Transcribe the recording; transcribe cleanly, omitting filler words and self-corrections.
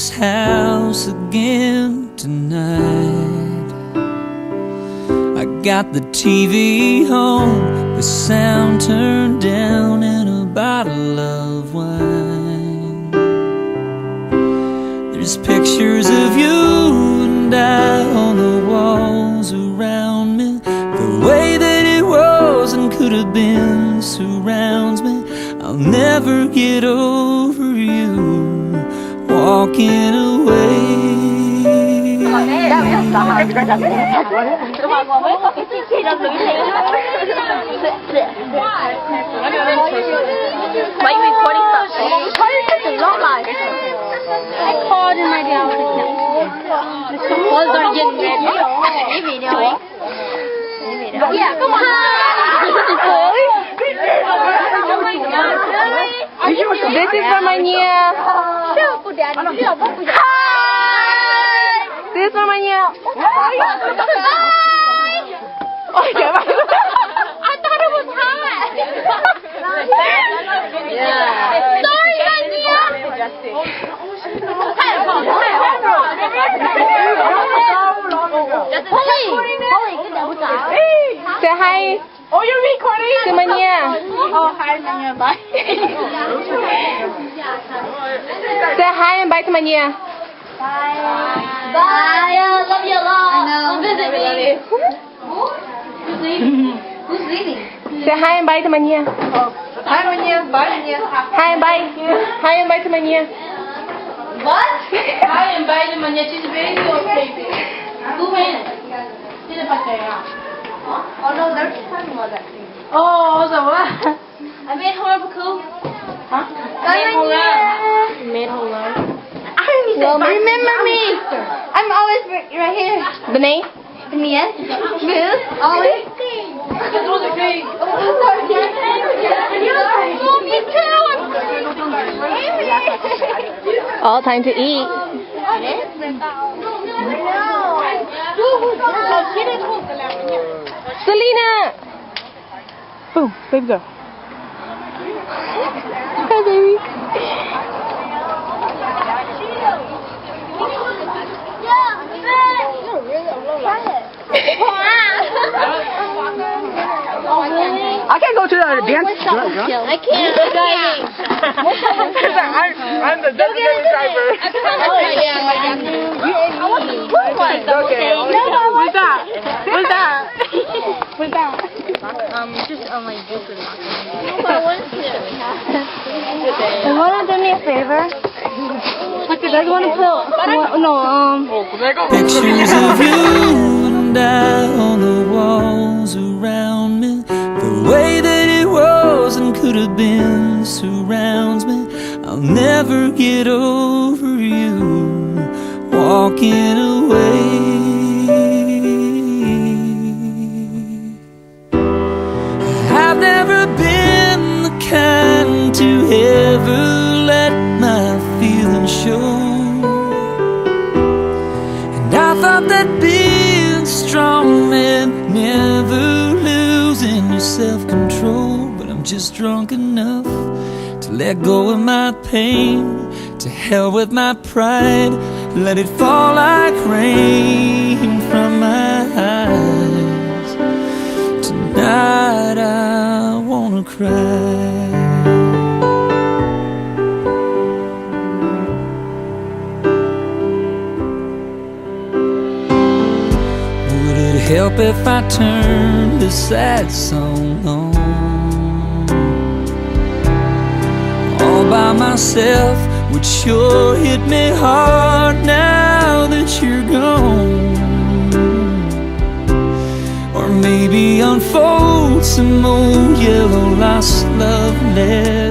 this house again tonight. I got the TV on, the sound turned down, and a bottle of wine. There's pictures of you and I on the walls around me. The way that it was and could have been surrounds me. I'll never get over you walking away. Why are you recording stuff? I called in my house. Clothes are getting ready. Yeah, come on. This is for my niece. Hi. This is for my niece. Oh, yeah. I thought it was hot. Yeah. Sorry, Say hi. Oh, you're recording? To my niece. Oh, hi, Manya. Bye. Say hi and bye to my niece. Bye. Bye. I love you a lot. I know. Come visit me. Who's leaving? Who's leaving? Say hi and bye to my niece. Hi, Manya. Bye, Manya. Hi and bye. Hi and bye to my niece. What? Hi, and bye, Manya. She's very baby. Who made it? She's a bacteria. Oh no, they're just talking about that thing. Oh, so what? I made Horrible. Huh? You made whole life. Well, remember me. I'm always right here. Benay? Mia, Smooth, always. All time to eat. Selena! Boom, baby go. Hi, baby. I can't go to the dance. I can't. Driving. I'm the designated driver. Okay. What's that? What's that? What's that? Just on my book. You want to do me a favor? Okay, does want to put... No, Pictures of you and I on the walls around me. The way that it was and could have been surrounds me. I'll never get over you walking away. I've never been the kind to ever let my feelings show. I thought that being strong meant never losing your self-control. But I'm just drunk enough to let go of my pain. To hell with my pride, let it fall like rain from my eyes. Tonight I wanna cry. Help if I turn this sad song on all by myself would sure hit me hard now that you're gone. Or maybe unfold some old yellow lost love letters